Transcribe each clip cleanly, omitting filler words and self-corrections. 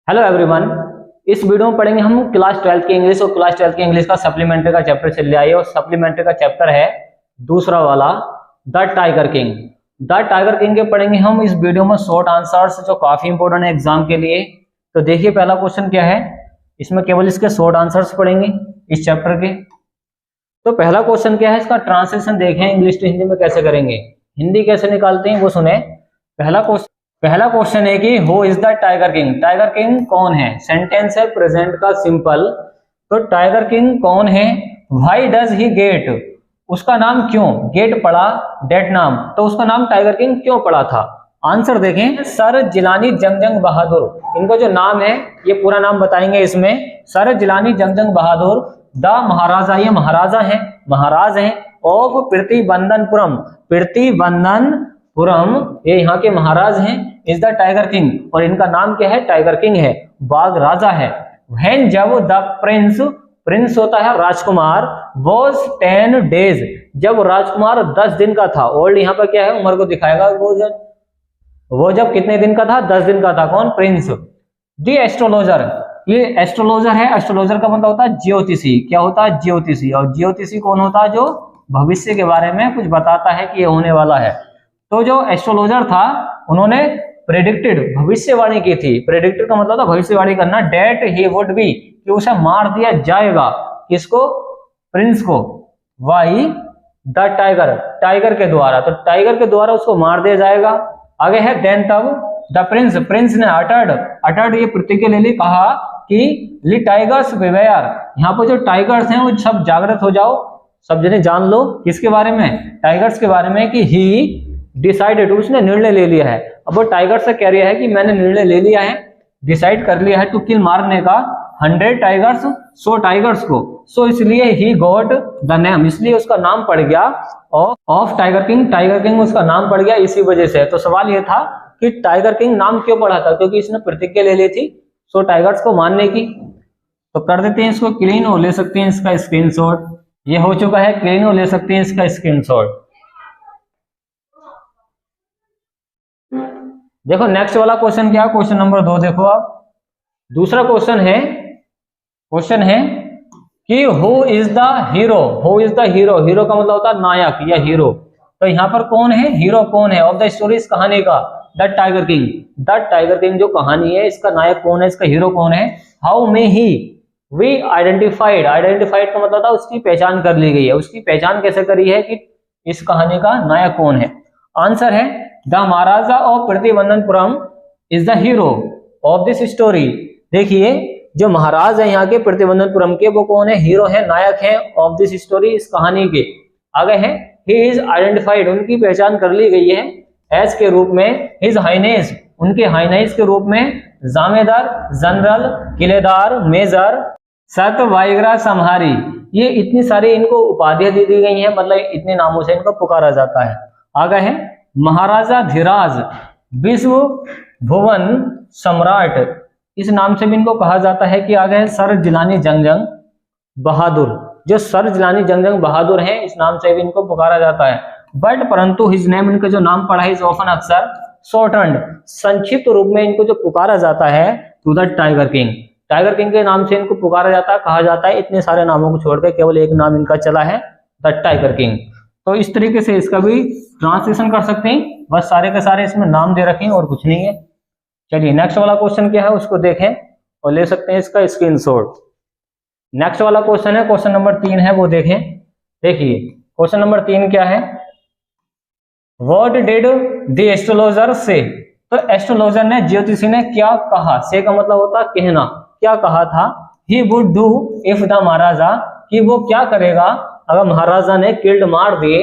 Hello everyone. इस video में पढ़ेंगे हम क्लास 12th की इंग्लिश और क्लास 12th की इंग्लिश का सप्लीमेंट्री का चैप्टर चल रहा है और सप्लीमेंट्री का चैप्टर है दूसरा वाला the tiger king. The tiger king के पढ़ेंगे हम इस वीडियो में शॉर्ट आंसर्स जो काफी इंपॉर्टेंट है एग्जाम के लिए। तो देखिए पहला क्वेश्चन क्या है, इसमें केवल इसके शॉर्ट आंसर्स पढ़ेंगे इस चैप्टर के। तो पहला क्वेश्चन क्या है, इसका ट्रांसलेशन देखें इंग्लिश टू हिंदी में कैसे करेंगे, हिंदी कैसे निकालते हैं वो सुने। पहला क्वेश्चन है कि who is the tiger king, tiger king कौन है। सेंटेंस है प्रेजेंट का सिंपल। तो टाइगर किंग कौन है, व्हाई डज ही गेट, उसका नाम क्यों, गेट पड़ा डेट नाम, तो उसका नाम टाइगर किंग क्यों पड़ा था। आंसर देखें, सर जिलानी जंगजंग बहादुर, इनका जो नाम है ये पूरा नाम बताएंगे इसमें। सर जिलानी जंगजंग बहादुर द महाराजा, ये महाराजा हैं, महाराज हैं ऑफ प्रीतिबंदनपुरम, प्रीतिबंदनपुरम ये यहाँ के महाराज हैं, इज द टाइगर किंग, और इनका नाम क्या है, टाइगर किंग है, बाघ राजा है। व्हेन जब द प्रिंस, प्रिंस होता है राजकुमार, वॉज 10 days, जब राजकुमार 10 दिन का था। ओल्ड यहाँ पर क्या है, उम्र को दिखाएगा। वो जब कितने दिन का था, 10 दिन का था। कौन, प्रिंस। दी एस्ट्रोलॉजर, ये एस्ट्रोलॉजर है, एस्ट्रोलॉजर का मतलब होता है ज्योतिषी। क्या होता है, ज्योतिषी। और ज्योतिषी कौन होता है, जो भविष्य के बारे में कुछ बताता है कि ये होने वाला है। तो जो एस्ट्रोलॉजर था उन्होंने प्रेडिक्टेड, भविष्यवाणी की थी। प्रेडिक्टेड का मतलब था भविष्यवाणी करना। डेट ही वुड बी, कि उसे मार दिया जाएगा, किसको, प्रिंस को। वाई द टाइगर, टाइगर के द्वारा, तो टाइगर के द्वारा उसको मार दिया जाएगा। आगे है देन तब द प्रिंस, प्रिंस ने अटर्ड ये प्रतिज्ञा ले ली, कहा कि ली टाइगर्स बिवेयर, यहाँ पर जो टाइगर्स हैं वो सब जागृत हो जाओ, सब जने जान लो किसके बारे में, टाइगर्स के बारे में। कि ही डिसाइडेड, उसने निर्णय ले लिया है। अब वो टाइगर से कह रहा है कि मैंने निर्णय ले लिया है, डिसाइड कर लिया है टू किल, मारने का 100 टाइगर्स, 100 टाइगर्स को। सो इसलिए ही गॉट द नेम, इसलिए उसका नाम पड़ गया of tiger king, tiger king उसका नाम पड़ गया इसी वजह से। तो सवाल ये था कि टाइगर किंग नाम क्यों पड़ा था, क्योंकि इसने प्रतिज्ञा ले ली थी 100 टाइगर्स को मारने की। तो कर देते हैं इसको क्लीन, और ले सकते हैं इसका स्क्रीनशॉट। ये हो चुका है क्लीन, और ले सकते हैं इसका स्क्रीनशॉट। देखो नेक्स्ट वाला क्वेश्चन क्या है, क्वेश्चन नंबर 2 देखो आप। दूसरा क्वेश्चन है कि who is the hero, who is the hero, hero का मतलब होता है नायक या हीरो। तो यहाँ पर कौन है, हीरो कौन है ऑफ द स्टोरी, इस कहानी का, the tiger king. The tiger king जो कहानी है इसका नायक कौन है, इसका हीरो कौन है। How may he we identified, identified का मतलब था उसकी पहचान कर ली गई है। उसकी पहचान कैसे करी है कि इस कहानी का नायक कौन है। आंसर है the maharaja of Pratibandanpuram is the hero of this story. देखिए जो महाराज है यहाँ के प्रतिबंदनपुरम के, वो कौन है, हीरो है, नायक है ऑफ दिस स्टोरी, इस कहानी के। आगे है ही इज आइडेंटिफाइड, उनकी पहचान कर ली गई है एज के रूप में, हिज हाइनेस, उनके हाइनेस के रूप में, जामेदार, जनरल, किलेदार, मेजर, सत वाइग्रा संहारी। ये इतनी सारी इनको उपाधियां दी गई हैं, मतलब इतने नामों से इनको पुकारा जाता है। आगे है महाराजा धीराज, विश्व भुवन सम्राट, इस नाम से भी इनको कहा जाता है। कि आगे है सर जिलानी जंगजंग बहादुर, जो सर जिलानी जंगजंग बहादुर हैं इस नाम से भी इनको पुकारा जाता है। बट परंतु हिज नेम, इनका जो नाम पड़ा है, इज ऑफन अक्सर शॉर्टन्ड, संक्षिप्त रूप में इनको जो पुकारा जाता है to the tiger king, tiger king के नाम से इनको पुकारा जाता है, कहा जाता है। इतने सारे नामों को छोड़कर केवल एक नाम इनका चला है, द टाइगर किंग। तो इस तरीके से इसका भी ट्रांसलेशन कर सकते हैं, बस सारे के सारे इसमें नाम दे रखे हैं और कुछ नहीं है। चलिए नेक्स्ट वाला क्वेश्चन क्या है उसको देखें और ले सकते हैं इसका स्क्रीनशॉट। नेक्स्ट वाला क्वेश्चन है, क्वेश्चन नंबर 3 है, वो देखें। देखिए क्वेश्चन नंबर 3 क्या है, व्हाट डिड द एस्ट्रोलॉजर से, तो एस्ट्रोलॉजर ने, ज्योतिषी ने क्या कहा। से का मतलब होता है कहना, क्या कहा था। He would do if the maharaja, कि वो क्या करेगा अगर महाराजा ने किल्ड, मार दिए,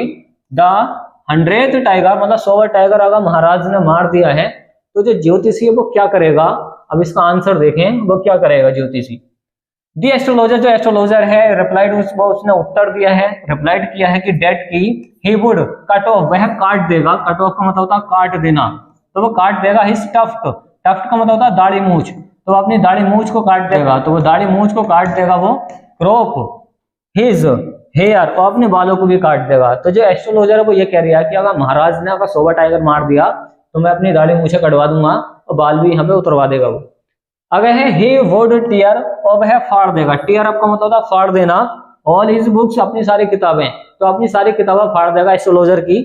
द 100th टाइगर, मतलब 100वां टाइगर अगर महाराज ने मार दिया है, तो जो ज्योतिषी है वो क्या करेगा। अब इसका आंसर देखें, वो क्या करेगा ज्योतिषी। दी एस्ट्रोलॉजर, जो एस्ट्रोलॉजर है, रिप्लाइड, उसने उत्तर दिया है, रिप्लाइड किया है कि डेट की, ही वुड कट ऑफ, वह काट देगा। कट ऑफ का मतलब होता है काट देना, तो वो काट देगा हिज टफ्ट, टफ्ट का मतलब होता है दाढ़ी मूछ, तो अपनी दाढ़ी मूछ को काट देगा, तो वो दाढ़ी मूछ को काट देगा। वो क्रॉप हिज हेयर, और अपने बालों को भी काट देगा। तो जो एस्ट्रोलॉजर है वो ये कह रहा है कि अगर महाराज ने अगर 100वां टाइगर मार दिया तो मैं अपनी दाढ़ी मूछें कटवा दूंगा और बाल भी यहाँ पे उतरवा देगा वो। अगर है ही वुड टीयर, अब है फाड़ देगा। टीयर अप का मतलब होता है फाड़ देना। ऑल हिज बुक्स, अपनी सारी किताबें, तो अपनी सारी किताबें फाड़ देगा एस्ट्रोलॉजर की।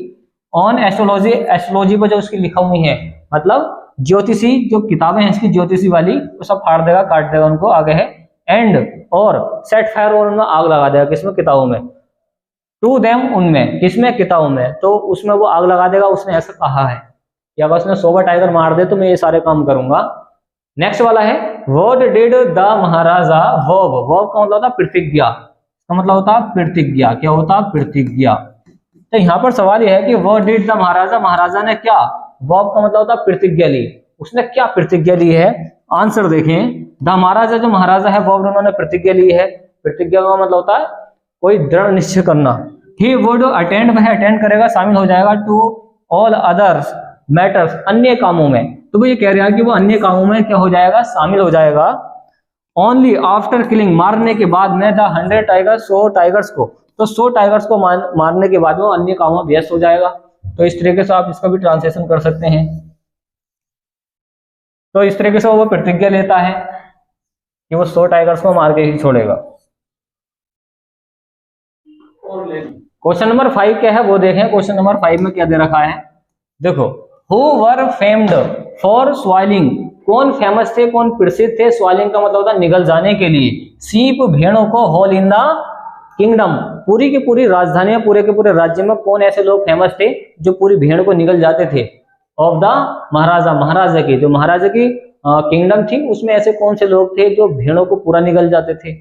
ऑन एस्ट्रोलॉजी, एस्ट्रोलॉजी पर जो उसकी लिखा हुई है, मतलब ज्योतिषी जो किताबें हैं इसकी ज्योतिषी वाली, वो सब फाड़ देगा, काट देगा उनको। आगे है एंड और सेट फायर, और उनमें आग लगा देगा। किसमें? किताबों में। टू देम, उनमें। किसमें? किताबों में। तो उसमें वो आग लगा देगा, उसने ऐसा कहा है। या बस उसने सोबर टाइगर मार दे तो मैं ये सारे काम करूंगा। नेक्स्ट वाला है what did the maharaja wow. Wow का मतलब होता है प्रतिज्ञा, का मतलब होता है प्रतिज्ञा। क्या होता है? प्रतिज्ञा। तो यहाँ पर सवाल यह है कि what did the maharaja, maharaja ने क्या, वॉव का मतलब होता है प्रतिज्ञा ली, उसने क्या प्रतिज्ञा ली है? आंसर देखें, द महाराजा, जो महाराजा है वॉव, उन्होंने प्रतिज्ञा ली है। प्रतिज्ञा का मतलब होता है कोई दृढ़ निश्चय करना। ही वुड अटेंड, वह अटेंड करेगा, शामिल हो जाएगा, टू ऑल अदर्स मैटर्स, अन्य कामों में। तो वो ये कह रहा है कि वो अन्य कामों में क्या हो जाएगा? शामिल हो जाएगा। ओनली आफ्टर किलिंग, मारने के बाद में, द 100 टाइगर्स, 100 टाइगर्स को, तो 100 टाइगर्स को मारने के बाद वो अन्य कामों में व्यस्त हो जाएगा। तो इस तरीके से आप इसका भी ट्रांसलेशन कर सकते हैं। तो इस तरीके से वो प्रतिज्ञा लेता है कि वो 100 टाइगर्स को मार के ही छोड़ेगा। क्वेश्चन नंबर 5 क्या है वो देखें। क्वेश्चन नंबर 5 में क्या दे रखा है, देखो। हु वर फेम्ड फॉर स्वाइलिंग, कौन फेमस थे, कौन प्रसिद्ध थे? स्वाइलिंग का मतलब होता है निगल जाने के लिए। सीप, भेड़ों को, होल इन द किंगडम, पूरी की पूरी राजधानी में, पूरे के पूरे राज्य में कौन ऐसे लोग फेमस थे जो पूरी भेड़ को निगल जाते थे? ऑफ द महाराजा, महाराजा की, जो महाराजा की किंगडम थी उसमें ऐसे कौन से लोग थे जो भेड़ों को पूरा निगल जाते थे?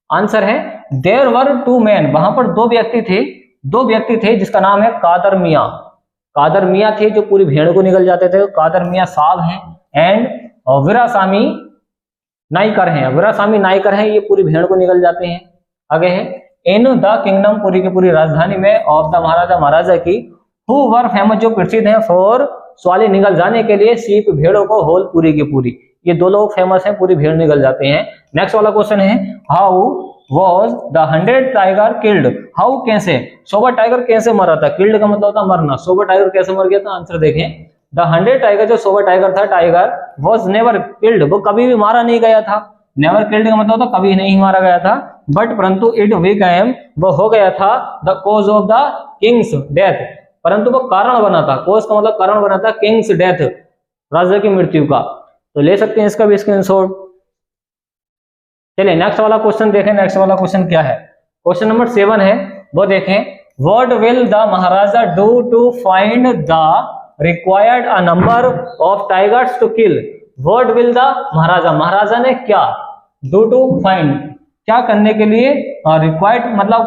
आंसर है देयर वर 2 men, वहां पर 2 व्यक्ति थे, 2 व्यक्ति थे जिसका नाम है कादर मियाँ। कादर मियाँ थे जो पूरी भेड़ को निगल जाते थे। कादर मियाँ साहब हैं। एंड वीरासामी नाइकर हैं, वीरासामी नाइकर हैं, ये पूरी भेड़ को निगल जाते हैं। आगे है इन द किंगडम, पूरी की पूरी राजधानी में, ऑफ द महाराजा, महाराजा की, हु वर फेमस, जो प्रसिद्ध हैं, फॉर स्वाली, निगल जाने के लिए, सीप, भेड़ों को, होल, पूरी की पूरी। ये 2 लोग फेमस हैं, पूरी भेड़ निगल जाते हैं। नेक्स्ट वाला क्वेश्चन है how was the 100 tiger killed, how, कैसे, 100 टाइगर कैसे मरा था? किल्ड का मतलब होता है मरना, 100 टाइगर कैसे मर गया था? आंसर देखें, द 100 टाइगर, जो 100 टाइगर था, टाइगर वॉज नेवर किल्ड, वो कभी भी मारा नहीं गया था। नेवर किल्ड का मतलब होता कभी नहीं मारा गया था। बट परंतु इट बिकेम, वो हो गया था, the cause of the Kings death, परंतु वो कारण बना था। कॉज का मतलब कारण बना था, किंग्स डेथ, राजा की मृत्यु का। तो ले सकते हैं इसका भी स्क्रीनशॉट। चलिए नेक्स्ट वाला क्वेश्चन देखें। नेक्स्ट वाला क्वेश्चन क्या है? क्वेश्चन नंबर 7 है, वो देखें। What will the maharaja do to find the required a number of tigers to kill. What will the maharaja, maharaja ने क्या, डू टू फाइंड, क्या करने के लिए, रिक्वायर्ड मतलब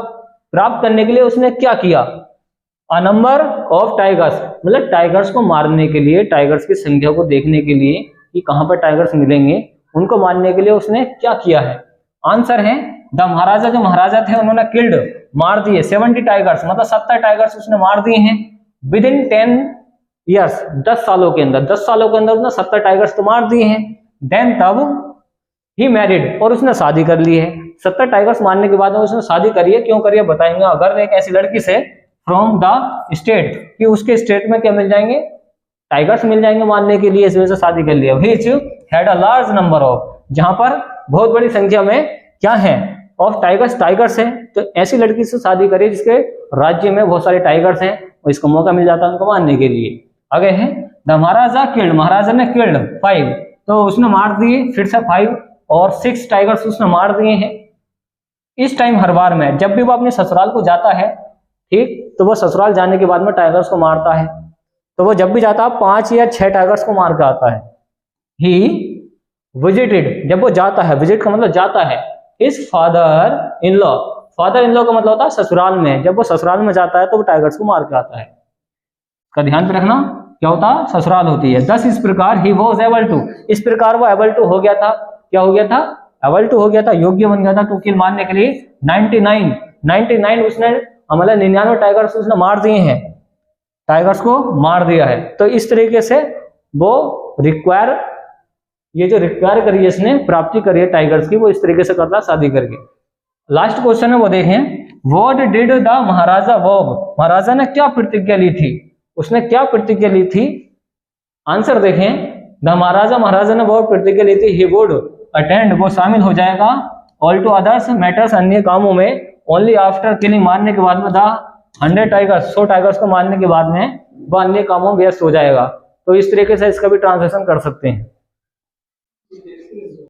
प्राप्त करने के लिए उसने क्या किया? अ नंबर ऑफ टाइगर्स, मतलब टाइगर्स को मारने के लिए, टाइगर्स की संख्या को देखने के लिए कि कहां पर टाइगर्स मिलेंगे, उनको मारने के लिए उसने क्या किया है? आंसर है द महाराजा, जो महाराजा थे उन्होंने किल्ड, मार दिए, 70 टाइगर्स, मतलब 70 टाइगर्स उसने मार दिए हैं। विद इन 10 ईयर्स, 10 सालों के अंदर, 10 सालों के अंदर उसने 70 टाइगर्स तो मार दिए हैं। देन तब ही मैरिड, और उसने शादी कर ली है। 70 टाइगर्स मारने के बाद उसने शादी करी है। क्यों करी है बताएंगे। अगर एक ऐसी लड़की से फ्रॉम द स्टेट, कि उसके स्टेट में क्या मिल जाएंगे, टाइगर्स मिल जाएंगे मारने के लिए, इस वजह से शादी कर लिया। Which had a large number of, जहां पर बहुत बड़ी संख्या में क्या है, ऑफ टाइगर्स, टाइगर्स है। तो ऐसी लड़की से शादी करिए जिसके राज्य में बहुत सारे टाइगर्स हैं और इसको मौका मिल जाता है उनको मारने के लिए। आगे है द महाराजा किल्ड, महाराजा ने किल्ड 5, तो उसने मार दिए फिर से 5, और 6 टाइगर्स उसने मार दिए हैं। इस टाइम हर बार में जब भी वो अपने ससुराल को जाता है, ठीक, तो वो ससुराल जाने के बाद में टाइगर्स को मारता है। तो वो जब भी जाता है 5 या 6 टाइगर्स को मार के आता है। ही विजिटेड, जब वो जाता है, विजिट का मतलब जाता है, इस father in law, father in law का मतलब होता है ससुराल में। जब वो ससुराल में जाता है तो वो टाइगर्स को मार के आता है। का ध्यान पे रखना, क्या होता है, ससुराल होती है। 10 इस प्रकार ही वॉज एबल टू, इस प्रकार वो एबल टू हो गया था। क्या हो गया था? एबल टू हो गया था, योग्य बन गया था टू किल, मारने के लिए। 99 उसने, मतलब 99 टाइगर्स उसने मार दिए हैं, टाइगर्स को मार दिया है। तो इस तरीके से वो रिक्वायर, ये जो रिक्वायर करी है इसने, प्राप्ति करी है टाइगर्स की, वो इस तरीके से करता शादी करके। लास्ट क्वेश्चन है वो देखें। What did the maharaja wow, maharaja ने क्या प्रतिज्ञा ली थी, उसने क्या प्रतिज्ञा ली थी? आंसर देखें, द महाराजा, महाराजा ने वॉव प्रतिज्ञा ली थी, ही वुड अटेंड वो शामिल हो जाएगा, ऑल टू अदर्स मैटर्स अन्य कामों में, ओनली आफ्टर किलिंग मारने के बाद में, द 100 टाइगर्स 100 टाइगर्स को मारने के बाद में वह अन्य कामों में व्यस्त हो जाएगा। तो इस तरीके से इसका भी ट्रांसलेशन कर सकते हैं।